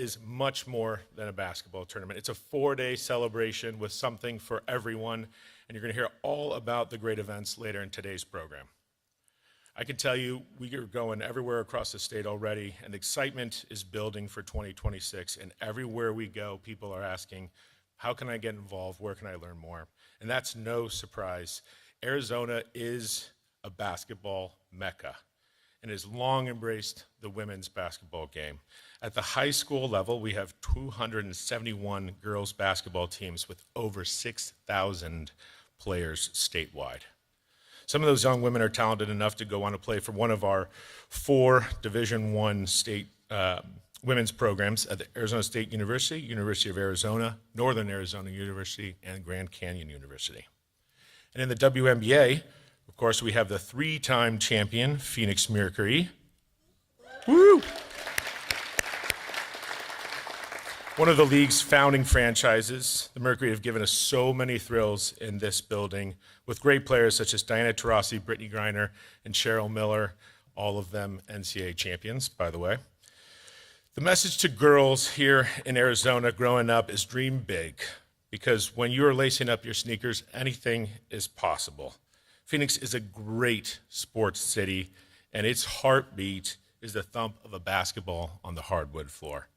is much more than a basketball tournament. It's a 4-day celebration with something for everyone, and you're going to hear all about the great events later in today's program. I can tell you we are going everywhere across the state already, and excitement is building for 2026, and everywhere we go, people are asking, how can I get involved? Where can I learn more? And that's no surprise. Arizona is a basketball mecca and has long embraced the women's basketball game. At the high school level, we have 271 girls basketball teams with over 6,000 players statewide. Some of those young women are talented enough to go on to play for one of our 4 Division I state women's programs at the Arizona State University, University of Arizona, Northern Arizona University, and Grand Canyon University. And in the WNBA, of course, we have the 3-time champion, Phoenix Mercury. Woo! One of the league's founding franchises. The Mercury have given us so many thrills in this building with great players such as Diana Taurasi, Brittany Griner, and Cheryl Miller, all of them NCAA champions, by the way. The message to girls here in Arizona growing up is dream big, because when you are lacing up your sneakers, anything is possible. Phoenix is a great sports city, and its heartbeat is the thump of a basketball on the hardwood floor.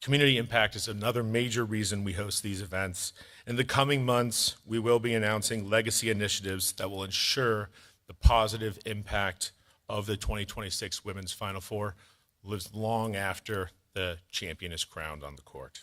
Community impact is another major reason we host these events. In the coming months, we will be announcing legacy initiatives that will ensure the positive impact of the 2026 Women's Final Four lives long after the champion is crowned on the court.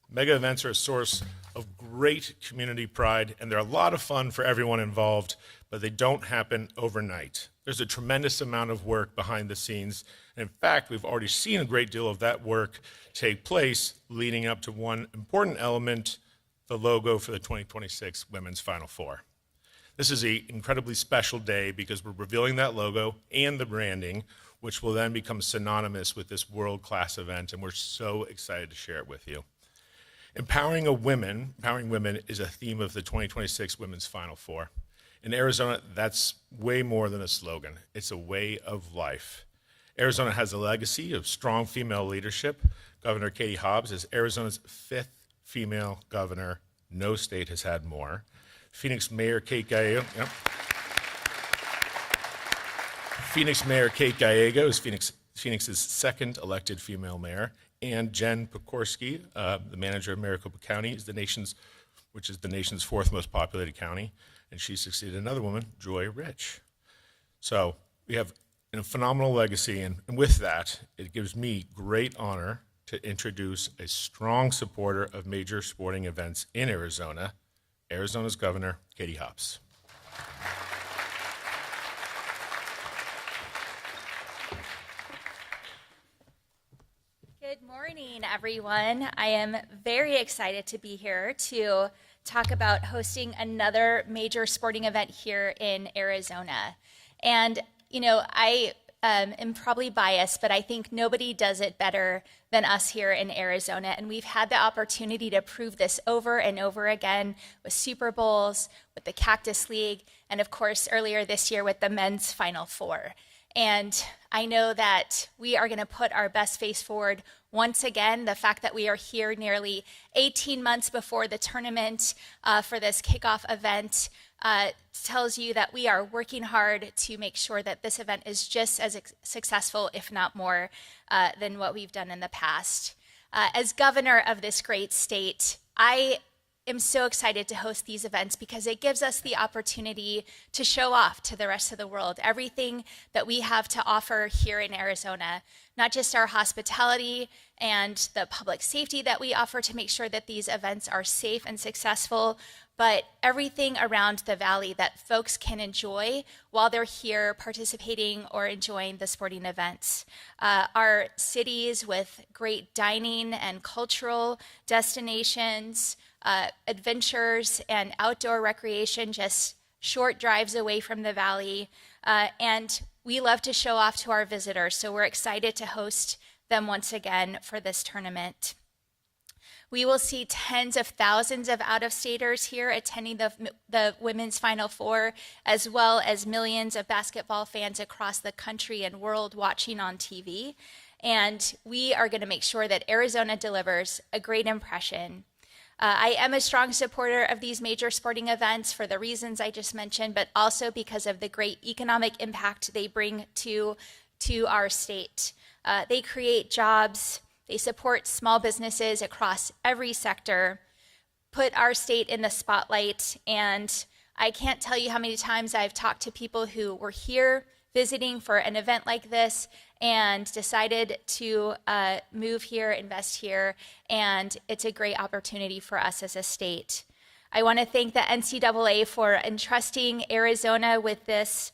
Mega events are a source of great community pride, and they're a lot of fun for everyone involved, but they don't happen overnight. There's a tremendous amount of work behind the scenes, and in fact, we've already seen a great deal of that work take place leading up to one important element, the logo for the 2026 Women's Final Four. This is an incredibly special day because we're revealing that logo and the branding, which will then become synonymous with this world-class event, and we're so excited to share it with you. Empowering women is a theme of the 2026 Women's Final Four. In Arizona, that's way more than a slogan. It's a way of life. Arizona has a legacy of strong female leadership. Governor Katie Hobbs is Arizona's 5th female governor. No state has had more. Phoenix Mayor Kate Gallego. Yep. Phoenix Mayor Kate Gallego is Phoenix's 2nd elected female mayor, and Jen Pekorski, the manager of Maricopa County, which is the nation's 4th most populated county, and she succeeded another woman, Joy Rich. So we have a phenomenal legacy, and with that, it gives me great honor to introduce a strong supporter of major sporting events in Arizona, Arizona's Governor, Katie Hobbs. Good morning, everyone. I am very excited to be here to talk about hosting another major sporting event here in Arizona. And, you know, I am probably biased, but I think nobody does it better than us here in Arizona. And we've had the opportunity to prove this over and over again with Super Bowls, with the Cactus League, and of course, earlier this year with the men's Final Four. And I know that we are going to put our best face forward once again. The fact that we are here nearly 18 months before the tournament for this kickoff event tells you that we are working hard to make sure that this event is just as successful, if not more, than what we've done in the past. As governor of this great state, I am so excited to host these events because it gives us the opportunity to show off to the rest of the world everything that we have to offer here in Arizona, not just our hospitality and the public safety that we offer to make sure that these events are safe and successful, but everything around the valley that folks can enjoy while they're here participating or enjoying the sporting events. Our cities with great dining and cultural destinations, adventures and outdoor recreation, just short drives away from the valley. And we love to show off to our visitors, so we're excited to host them once again for this tournament. We will see tens of thousands of out-of-staters here attending the Women's Final Four, as well as millions of basketball fans across the country and world watching on TV. And we are going to make sure that Arizona delivers a great impression. I am a strong supporter of these major sporting events for the reasons I just mentioned, but also because of the great economic impact they bring to our state. They create jobs, they support small businesses across every sector, put our state in the spotlight, and I can't tell you how many times I've talked to people who were here visiting for an event like this and decided to move here, invest here, and it's a great opportunity for us as a state. I want to thank the NCAA for entrusting Arizona with this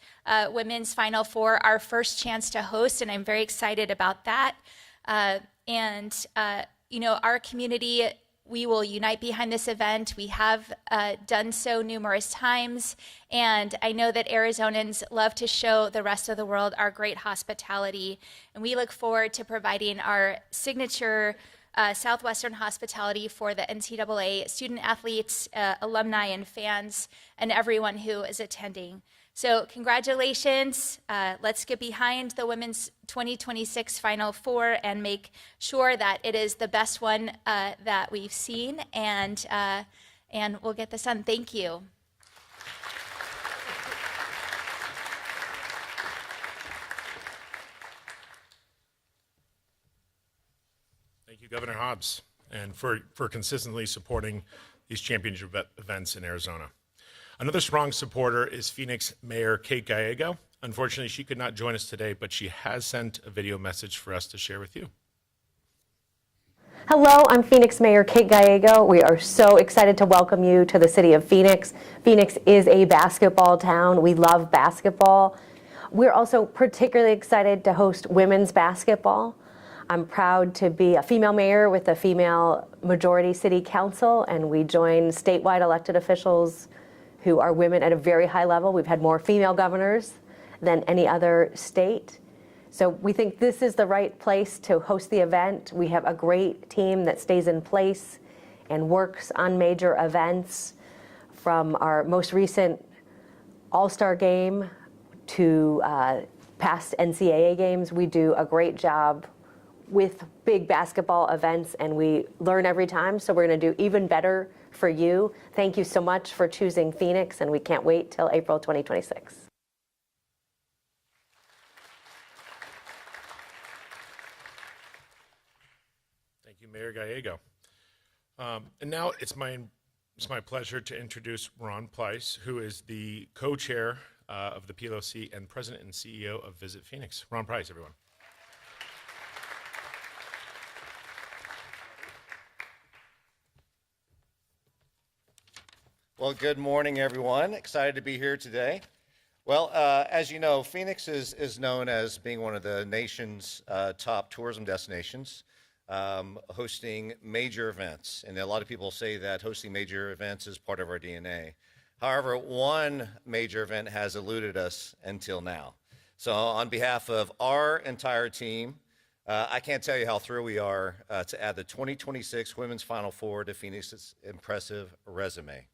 Women's Final Four, our first chance to host, and I'm very excited about that. Our community, we will unite behind this event. We have done so numerous times, and I know that Arizonans love to show the rest of the world our great hospitality, and we look forward to providing our signature Southwestern hospitality for the NCAA student athletes, alumni, and fans, and everyone who is attending. So congratulations. Let's get behind the Women's 2026 Final Four and make sure that it is the best one that we've seen, and we'll get this done. Thank you. Thank you, Governor Hobbs, and for consistently supporting these championship events in Arizona. Another strong supporter is Phoenix Mayor Kate Gallego. Unfortunately, she could not join us today, but she has sent a video message for us to share with you. Hello, I'm Phoenix Mayor Kate Gallego. We are so excited to welcome you to the city of Phoenix. Phoenix is a basketball town. We love basketball. We're also particularly excited to host women's basketball. I'm proud to be a female mayor with a female majority city council, and we join statewide elected officials who are women at a very high level. We've had more female governors than any other state. So we think this is the right place to host the event. We have a great team that stays in place and works on major events, from our most recent All-Star game to past NCAA games. We do a great job with big basketball events, and we learn every time, so we're going to do even better for you. Thank you so much for choosing Phoenix, and we can't wait till April 2026. Thank you, Mayor Gallego. And now it's my pleasure to introduce Ron Pleiss, who is the co-chair of the PLOC and president and CEO of Visit Phoenix. Ron Pleiss, everyone. Well, good morning, everyone. Excited to be here today. Well, as you know, Phoenix is known as being one of the nation's top tourism destinations, hosting major events. And a lot of people say that hosting major events is part of our DNA. However, one major event has eluded us until now. So on behalf of our entire team, I can't tell you how thrilled we are to add the 2026 Women's Final Four to Phoenix's impressive resume.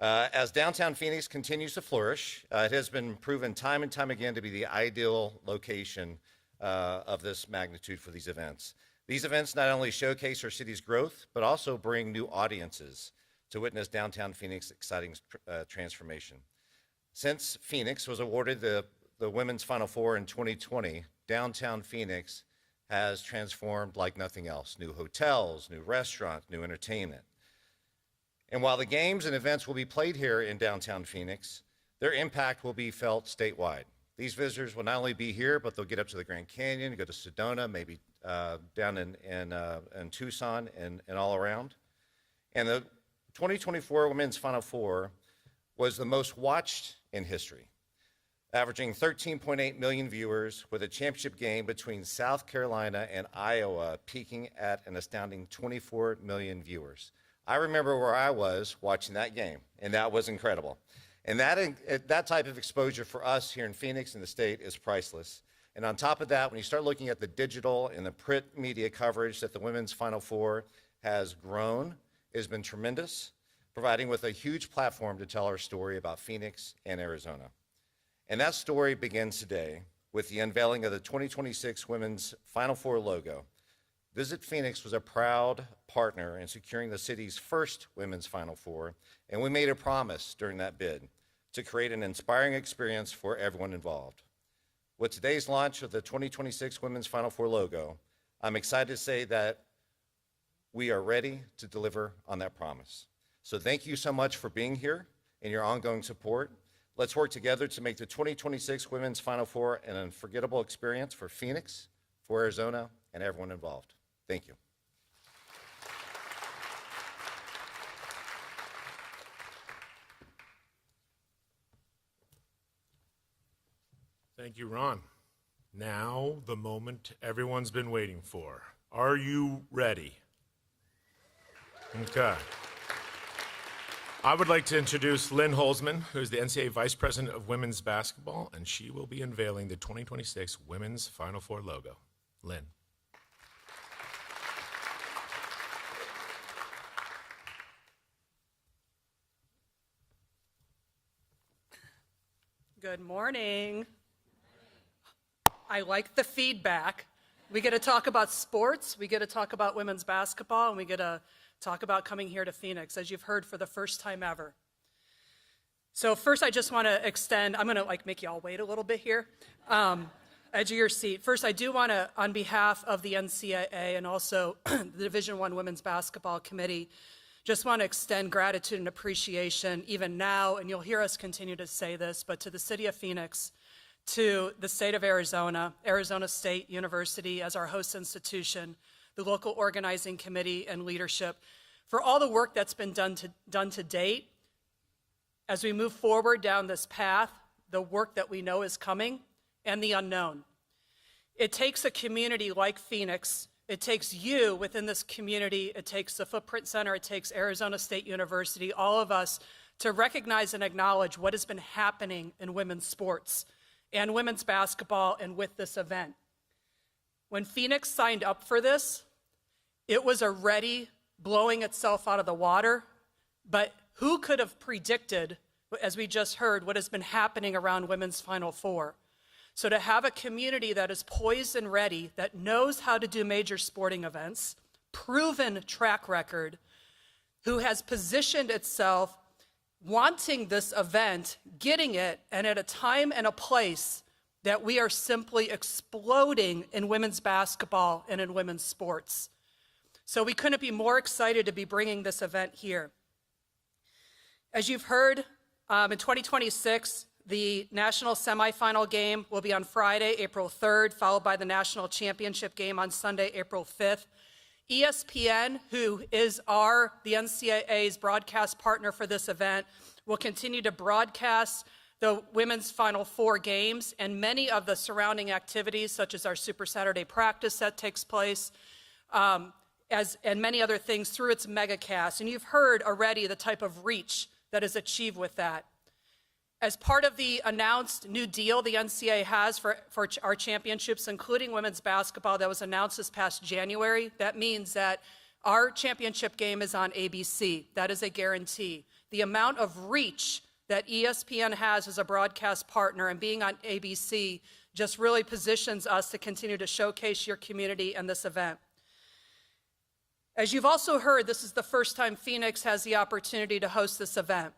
As downtown Phoenix continues to flourish, it has been proven time and time again to be the ideal location of this magnitude for these events. These events not only showcase our city's growth, but also bring new audiences to witness downtown Phoenix's exciting transformation. Since Phoenix was awarded the Women's Final Four in 2020, downtown Phoenix has transformed like nothing else. New hotels, new restaurants, new entertainment. And while the games and events will be played here in downtown Phoenix, their impact will be felt statewide. These visitors will not only be here, but they'll get up to the Grand Canyon, go to Sedona, maybe down in Tucson and all around. And the 2024 Women's Final Four was the most watched in history, averaging 13.8 million viewers, with a championship game between South Carolina and Iowa peaking at an astounding 24 million viewers. I remember where I was watching that game, and that was incredible. And that type of exposure for us here in Phoenix and the state is priceless. And on top of that, when you start looking at the digital and the print media coverage that the Women's Final Four has grown. It has been tremendous, providing with a huge platform to tell our story about Phoenix and Arizona. And that story begins today with the unveiling of the 2026 Women's Final Four logo. Visit Phoenix was a proud partner in securing the city's first Women's Final Four, and we made a promise during that bid to create an inspiring experience for everyone involved. With today's launch of the 2026 Women's Final Four logo, I'm excited to say that we are ready to deliver on that promise. So thank you so much for being here and your ongoing support. Let's work together to make the 2026 Women's Final Four an unforgettable experience for Phoenix, for Arizona, and everyone involved. Thank you. Thank you, Ron. Now, the moment everyone's been waiting for. Are you ready? Okay. I would like to introduce Lynn Holzman, who is the NCAA Vice President of Women's Basketball, and she will be unveiling the 2026 Women's Final Four logo. Lynn. Good morning. I like the feedback. We get to talk about sports, we get to talk about women's basketball, and we get to talk about coming here to Phoenix, as you've heard for the first time ever. So first, I just want to extend, I'm going to make you all wait a little bit here, edge of your seat. First, I do want to, on behalf of the NCAA and also the Division I Women's Basketball Committee, just want to extend gratitude and appreciation even now, and you'll hear us continue to say this, but to the city of Phoenix, to the state of Arizona, Arizona State University as our host institution, the local organizing committee and leadership, for all the work that's been done to date. As we move forward down this path, the work that we know is coming and the unknown. It takes a community like Phoenix. It takes you within this community. It takes the Footprint Center. It takes Arizona State University, all of us, to recognize and acknowledge what has been happening in women's sports and women's basketball and with this event. When Phoenix signed up for this, it was already blowing itself out of the water, but who could have predicted, as we just heard, what has been happening around Women's Final Four? So to have a community that is poised and ready, that knows how to do major sporting events, proven track record, who has positioned itself wanting this event, getting it, and at a time and a place that we are simply exploding in women's basketball and in women's sports. So we couldn't be more excited to be bringing this event here. As you've heard, in 2026, the national semifinal game will be on Friday, April 3rd, followed by the national championship game on Sunday, April 5th. ESPN, who is the NCAA's broadcast partner for this event, will continue to broadcast the Women's Final Four games and many of the surrounding activities, such as our Super Saturday practice that takes place, and many other things through its megacast. And you've heard already the type of reach that is achieved with that. As part of the announced new deal the NCAA has for our championships, including women's basketball that was announced this past January, that means that our championship game is on ABC. That is a guarantee. The amount of reach that ESPN has as a broadcast partner and being on ABC just really positions us to continue to showcase your community and this event. As you've also heard, this is the first time Phoenix has the opportunity to host this event.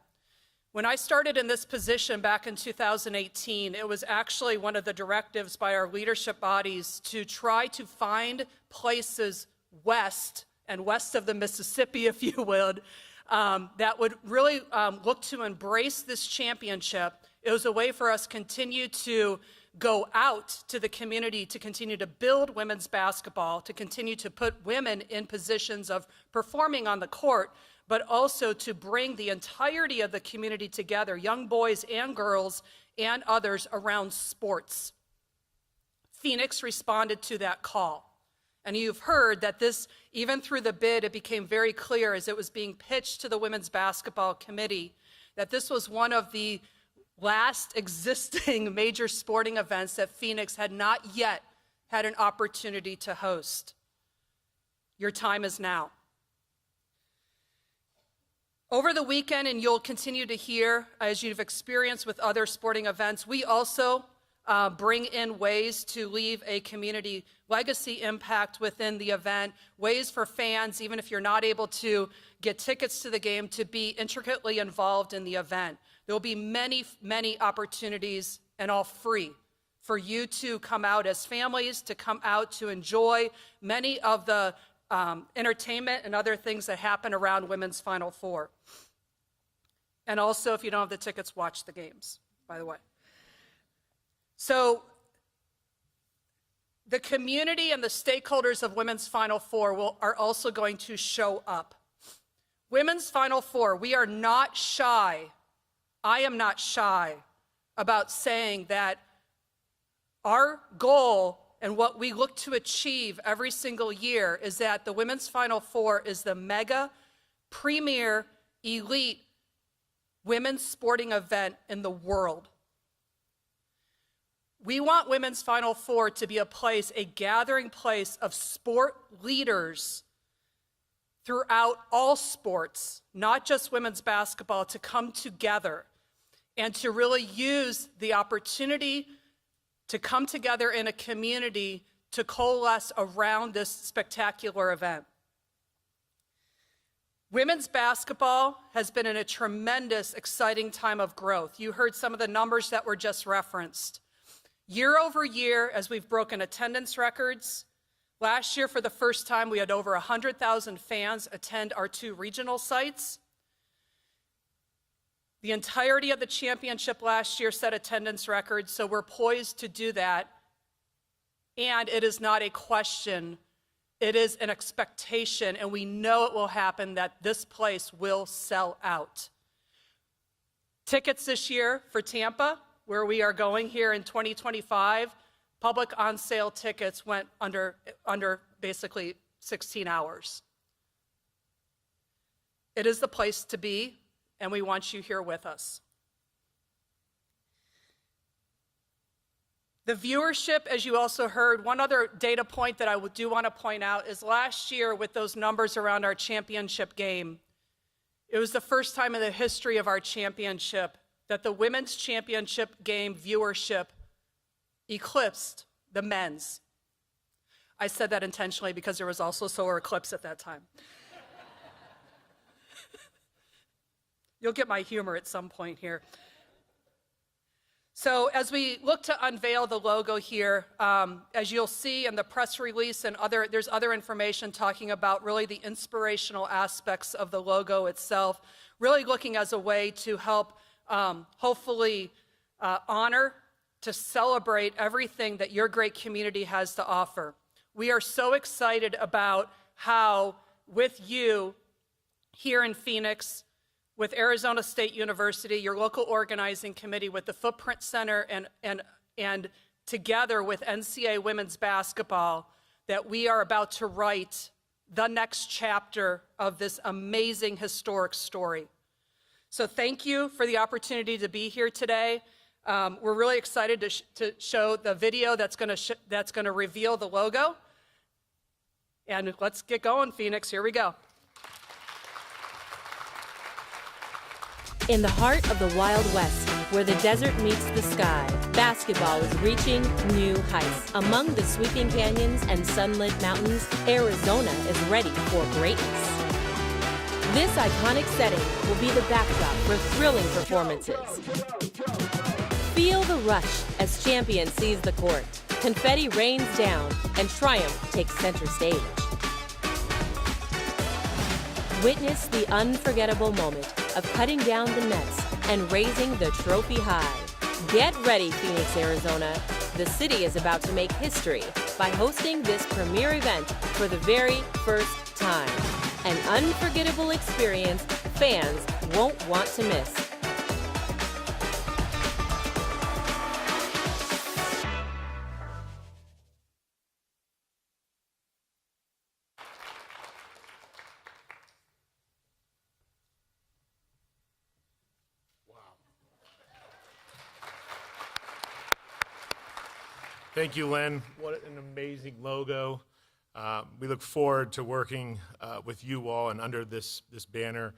When I started in this position back in 2018, it was actually one of the directives by our leadership bodies to try to find places west of the Mississippi, if you would, that would really look to embrace this championship. It was a way for us to continue to go out to the community, to continue to build women's basketball, to continue to put women in positions of performing on the court, but also to bring the entirety of the community together, young boys and girls and others around sports. Phoenix responded to that call. And you've heard that this, even through the bid, it became very clear as it was being pitched to the Women's Basketball Committee that this was one of the last existing major sporting events that Phoenix had not yet had an opportunity to host. Your time is now. Over the weekend, and you'll continue to hear, as you've experienced with other sporting events, we also bring in ways to leave a community legacy impact within the event, ways for fans, even if you're not able to get tickets to the game, to be intricately involved in the event. There will be many, many opportunities, and all free, for you to come out as families, to come out to enjoy many of the entertainment and other things that happen around Women's Final Four. And also, if you don't have the tickets, watch the games, by the way. So the community and the stakeholders of Women's Final Four are also going to show up. Women's Final Four, we are not shy. I am not shy about saying that our goal and what we look to achieve every single year is that the Women's Final Four is the mega, premier, elite women's sporting event in the world. We want Women's Final Four to be a place, a gathering place of sport leaders throughout all sports, not just women's basketball, to come together and to really use the opportunity to come together in a community to coalesce around this spectacular event. Women's basketball has been in a tremendous, exciting time of growth. You heard some of the numbers that were just referenced. Year over year, as we've broken attendance records, last year for the first time we had over 100,000 fans attend our 2 regional sites. The entirety of the championship last year set attendance records, so we're poised to do that. And it is not a question, it is an expectation, and we know it will happen, that this place will sell out. Tickets this year for Tampa, where we are going here in 2025, public on sale tickets went under basically 16 hours. It is the place to be, and we want you here with us. The viewership, as you also heard, one other data point that I do want to point out is last year, with those numbers around our championship game, it was the first time in the history of our championship that the women's championship game viewership eclipsed the men's. I said that intentionally because there was also solar eclipse at that time. You'll get my humor at some point here. So as we look to unveil the logo here, as you'll see in the press release and there's other information talking about really the inspirational aspects of the logo itself, really looking as a way to help hopefully honor, to celebrate everything that your great community has to offer. We are so excited about how, with you here in Phoenix, with Arizona State University, your local organizing committee, with the Footprint Center, and together with NCAA women's basketball, that we are about to write the next chapter of this amazing historic story. So thank you for the opportunity to be here today. We're really excited to show the video that's going to reveal the logo. And let's get going, Phoenix. Here we go. In the heart of the Wild West, where the desert meets the sky, basketball is reaching new heights. Among the sweeping canyons and sunlit mountains, Arizona is ready for greatness. This iconic setting will be the backdrop for thrilling performances. Feel the rush as champions seize the court, confetti rains down, and triumph takes center stage. Witness the unforgettable moment of cutting down the nets and raising the trophy high. Get ready, Phoenix, Arizona. The city is about to make history by hosting this premier event for the very first time. An unforgettable experience fans won't want to miss. Thank you, Lynn. What an amazing logo. We look forward to working with you all and under this banner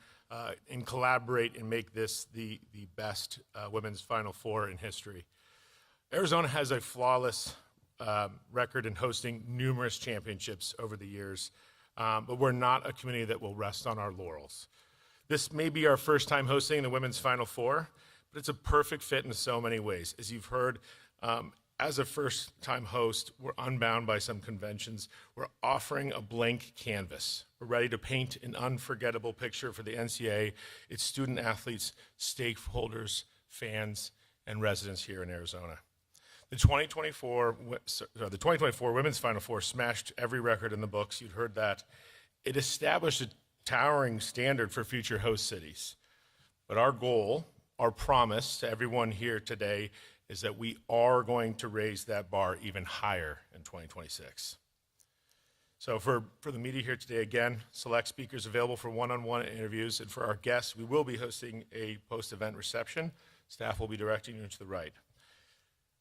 and collaborate and make this the best women's Final Four in history. Arizona has a flawless record in hosting numerous championships over the years, but we're not a community that will rest on our laurels. This may be our first time hosting the Women's Final Four, but it's a perfect fit in so many ways. As you've heard, as a first-time host, we're unbound by some conventions. We're offering a blank canvas. We're ready to paint an unforgettable picture for the NCAA, its student athletes, stakeholders, fans, and residents here in Arizona. The 2024 Women's Final Four smashed every record in the books. You'd heard that. It established a towering standard for future host cities. But our goal, our promise to everyone here today is that we are going to raise that bar even higher in 2026. So for the media here today, again, select speakers available for one-on-one interviews, and for our guests, we will be hosting a post-event reception. Staff will be directing you to the right.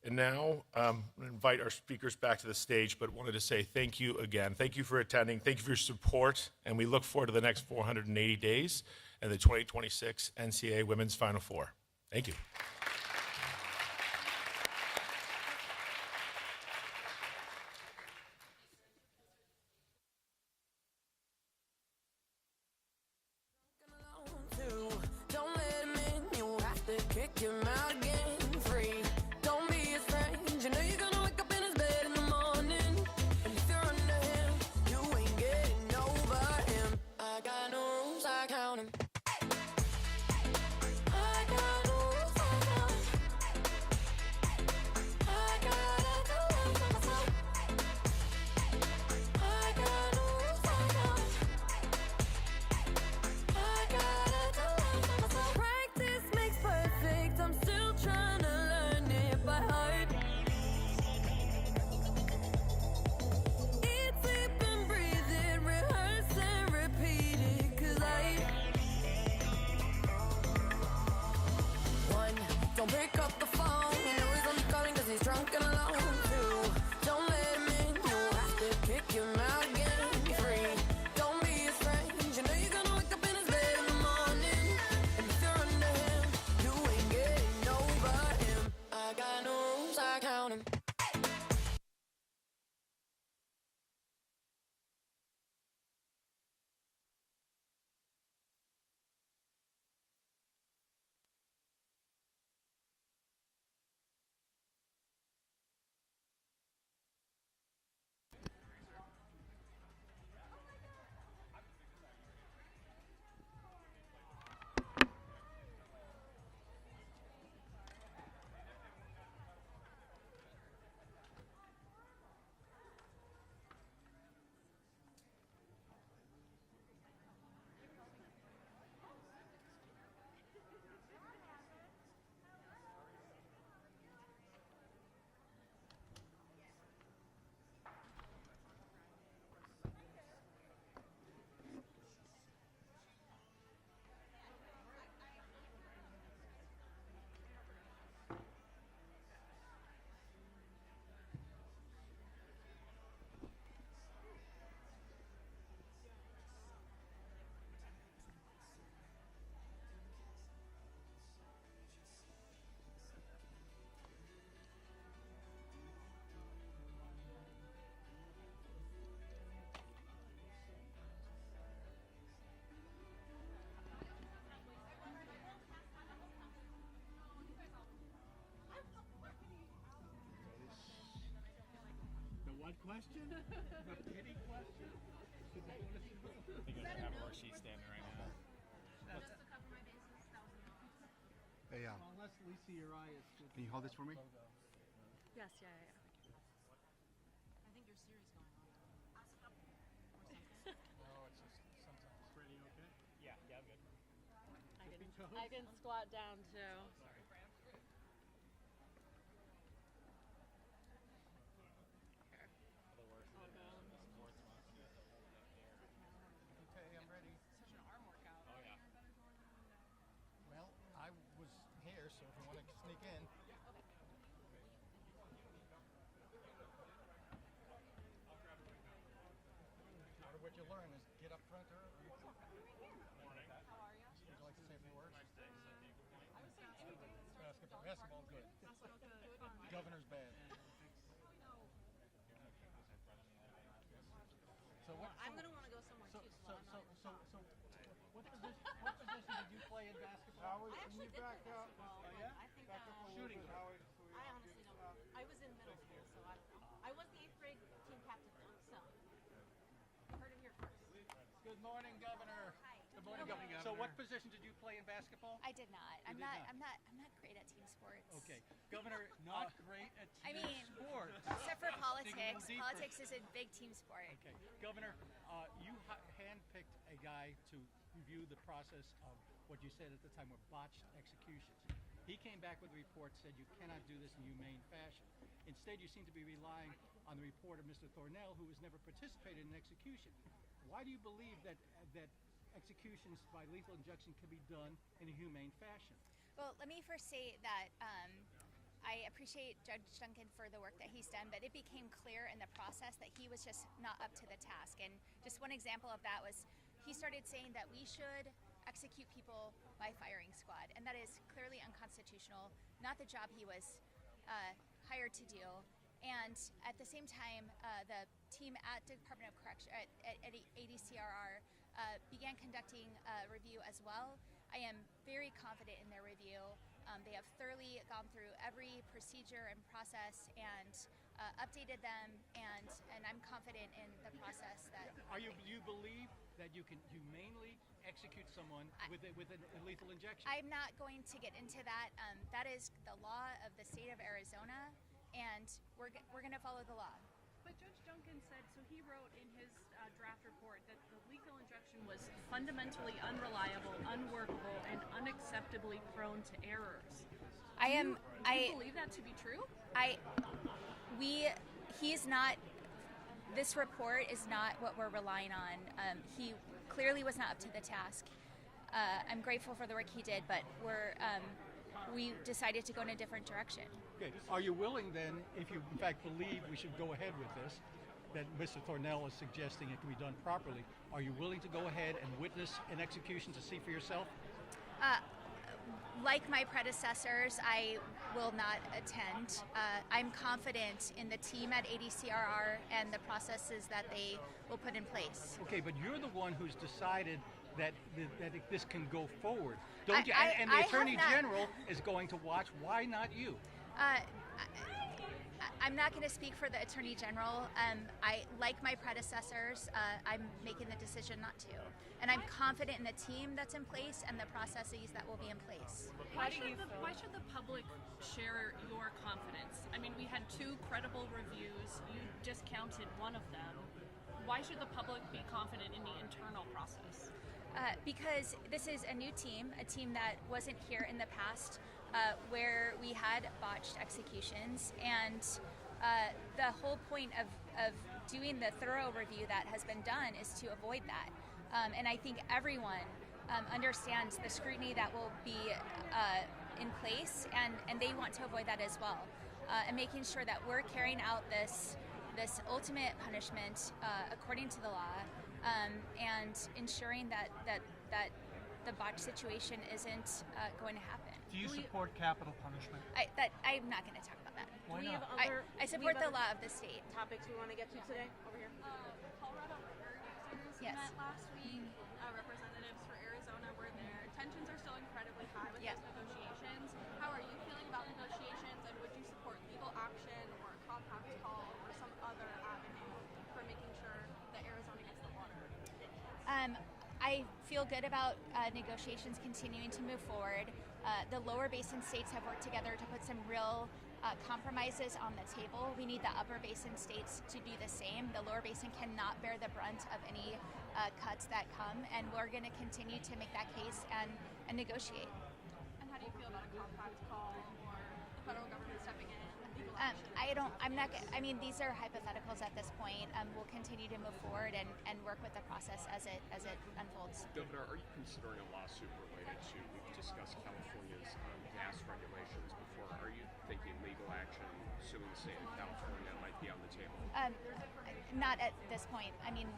And now, I'm going to invite our speakers back to the stage, but wanted to say thank you again. Thank you for attending. Thank you for your support, and we look forward to the next 480 days and the 2026 NCAA Women's Final Four. Thank you. Don't pick up the phone, you know he's only calling cause he's drunk and alone too. Don't let him in, you have to kick him out again. Be free, don't be his friend. You know you're gonna wake up in his bed in the morning. And if you're under him, you ain't getting over him. I got no rules, I count him. Question? The pity question? I think I have where she's standing right now. Hey, Unless Lisa, your eye is. can you hold this for me? Yes, yeah. I think your series going on. No, it's just sometimes. Pretty okay? Yeah, I'm good. I can squat down too. Okay, I'm ready. Such an arm workout. Oh, yeah. Well, I was here, so if you want to sneak in. Part of what you learn is get up front early. Morning. How are you? say a few words? Basketball. Basketball, good. Governor's bad. So what? I'm gonna want to go somewhere So, too. so, so, so, so, what position did you play in basketball? I actually did play basketball. Oh, yeah? I think Shooting. I honestly don't know. I was in middle school, so I don't know. I was the 8th grade team captain though, so you heard it here first. Good morning, Governor. Hi. Good morning, Governor. So, what position did you play in basketball? I did not. I'm did not. not. I'm not great at team sports. Okay, Governor, not great at I team mean, sports. except for Dig a politics. little deeper. Politics is a big team sport. Okay, Governor, you handpicked a guy to review the process of what you said at the time were botched executions. He came back with a report said you cannot do this in humane fashion. Instead, you seem to be relying on the report of Mr. Thornell, who has never participated in an execution. Why do you believe that executions by lethal injection can be done in a humane fashion? Well, let me first say that I appreciate Judge Duncan for the work that he's done, but it became clear in the process that he was just not up to the task. And just one example of that was he started saying that we should execute people by firing squad, and that is clearly unconstitutional, not the job he was hired to do. And at the same time, the team at Department of Correction, at ADCRR, began conducting a review as well. I am very confident in their review. They have thoroughly gone through every procedure and process and updated them, and I'm confident in the process that. Do you believe that you can humanely execute someone with a lethal injection? I'm not going to get into that. That is the law of the state of Arizona, and we're going to follow the law. But Judge Duncan said, so he wrote in his draft report that the lethal injection was fundamentally unreliable, unworkable, and unacceptably prone to errors. Do you believe that to be true? He's not. This report is not what we're relying on. He clearly was not up to the task. I'm grateful for the work he did, but we decided to go in a different direction. Okay. Are you willing then, if you in fact believe we should go ahead with this, that Mr. Thornell is suggesting it can be done properly, are you willing to go ahead and witness an execution to see for yourself? Like my predecessors, I will not attend. I'm confident in the team at ADCRR and the processes that they will put in place. Okay, but you're the one who's decided that this can go forward, don't you? I And the have Attorney not- General is going to watch. Why not you? I'm not going to speak for the Attorney General. I, like my predecessors, I'm making the decision not to. And I'm confident in the team that's in place and the processes that will be in place. Why should the public share your confidence? I mean, we had 2 credible reviews. You discounted one of them. Why should the public be confident in the internal process? Because this is a new team, a team that wasn't here in the past, where we had botched executions, and the whole point of doing the thorough review that has been done is to avoid that. And I think everyone understands the scrutiny that will be in place, and they want to avoid that as well. And making sure that we're carrying out this ultimate punishment according to the law, and ensuring that the botch situation isn't going to happen. Do you support capital punishment? I'm not going to talk about that. Why not? I support the law of the state. Topics we want to get to today? Over here. Colorado liquor users Yes. met last week. Representatives for Arizona were there. Tensions are still incredibly high with Yeah. those negotiations. How are you feeling about negotiations, and would you support legal action or a compact call or some other avenue for making sure that Arizona gets the water? I feel good about negotiations continuing to move forward. The lower basin states have worked together to put some real compromises on the table. We need the upper basin states to do the same. The lower basin cannot bear the brunt of any cuts that come, and we're going to continue to make that case and negotiate. And how do you feel about a compact call or the federal government stepping in? Legal action? These are hypotheticals at this point. We'll continue to move forward and work with the process as it unfolds. Governor, are you considering a lawsuit related to, we've discussed California's gas regulations before, are you thinking legal action suing the state of California might be on the table? Not at this point. I mean,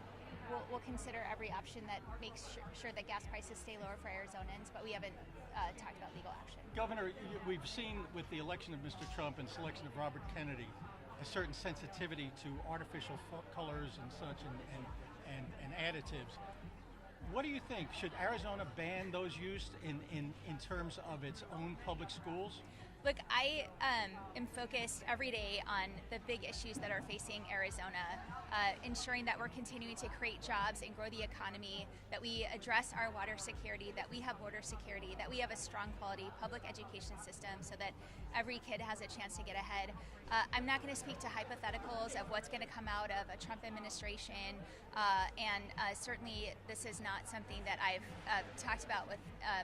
we'll consider every option that makes sure that gas prices stay lower for Arizonans, but we haven't talked about legal action. Governor, we've seen with the election of Mr. Trump and selection of Robert Kennedy a certain sensitivity to artificial colors and such and additives. What do you think? Should Arizona ban those used in terms of its own public schools? Look, I am focused every day on the big issues that are facing Arizona, ensuring that we're continuing to create jobs and grow the economy, that we address our water security, that we have border security, that we have a strong quality public education system so that every kid has a chance to get ahead. I'm not going to speak to hypotheticals of what's going to come out of a Trump administration, and certainly this is not something that I've talked about with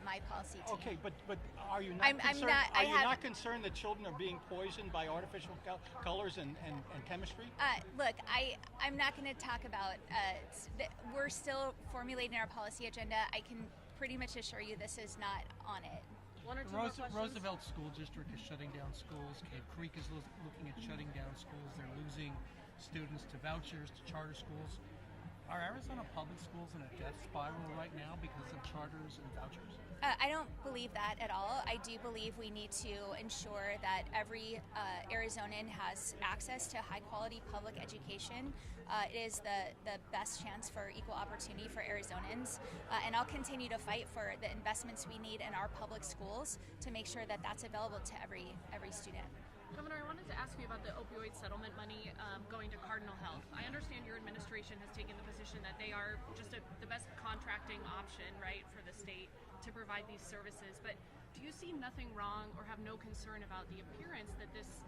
my policy team. Okay, but are you not concerned? Are you not concerned that children are being poisoned by artificial colors and chemistry? Look, I'm not going to talk about. We're still formulating our policy agenda. I can pretty much assure you this is not on it. One or two more questions? Roosevelt School District is shutting down schools. Cave Creek is looking at shutting down schools. They're losing students to vouchers, to charter schools. Are Arizona public schools in a death spiral right now because of charters and vouchers? I don't believe that at all. I do believe we need to ensure that every Arizonan has access to high quality public education. It is the best chance for equal opportunity for Arizonans. And I'll continue to fight for the investments we need in our public schools to make sure that that's available to every student. Governor, I wanted to ask you about the opioid settlement money going to Cardinal Health. I understand your administration has taken the position that they are just the best contracting option, right, for the state to provide these services. But do you see nothing wrong or have no concern about the appearance that this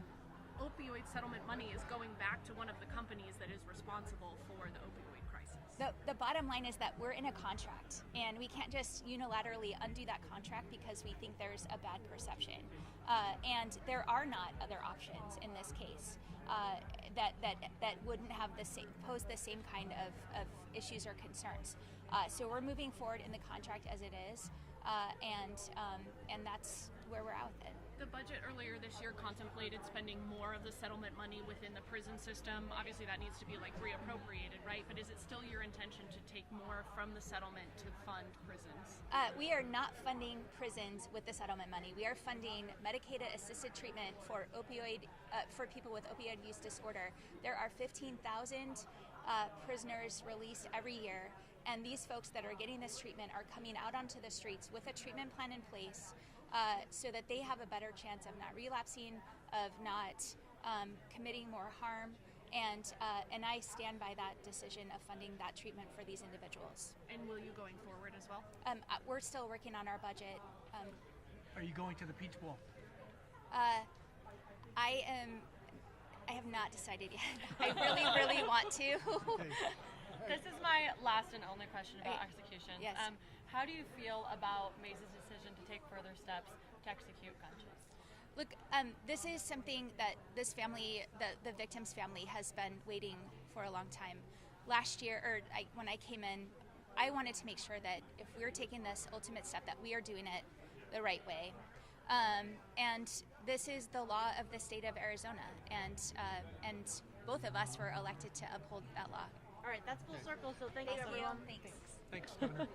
opioid settlement money is going back to one of the companies that is responsible for the opioid crisis? The bottom line is that we're in a contract, and we can't just unilaterally undo that contract because we think there's a bad perception. And there are not other options in this case that wouldn't have pose the same kind of issues or concerns. So we're moving forward in the contract as it is, and that's where we're at with it. The budget earlier this year contemplated spending more of the settlement money within the prison system. Obviously that needs to be reappropriated, right? But is it still your intention to take more from the settlement to fund prisons? We are not funding prisons with the settlement money. We are funding medicated assisted treatment for for people with opioid use disorder. There are 15,000 prisoners released every year, and these folks that are getting this treatment are coming out onto the streets with a treatment plan in place so that they have a better chance of not relapsing, of not committing more harm. And I stand by that decision of funding that treatment for these individuals. And will you going forward as well? We're still working on our budget. Are you going to the Peach Bowl? I have not decided yet. I really, really want to. This is my last and only question about execution. Yes. How do you feel about Mace's decision to take further steps to execute gunshot? Look, this is something that this family, the victim's family, has been waiting for a long time. Last year, when I came in, I wanted to make sure that if we were taking this ultimate step, that we are doing it the right way. And this is the law of the state of Arizona, and both of us were elected to uphold that law. All right, that's full circle, so thank you, everyone. Thanks. Thanks, Governor.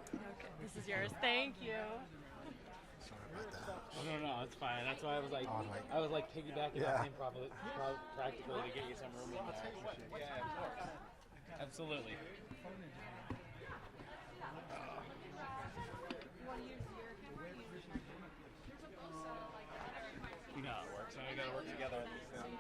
Okay, this is yours. Thank you. No, it's fine. That's why I was piggybacking on him practically to get you some room in there. Yeah, of course. Absolutely. You know how it works. So we gotta work together on these things.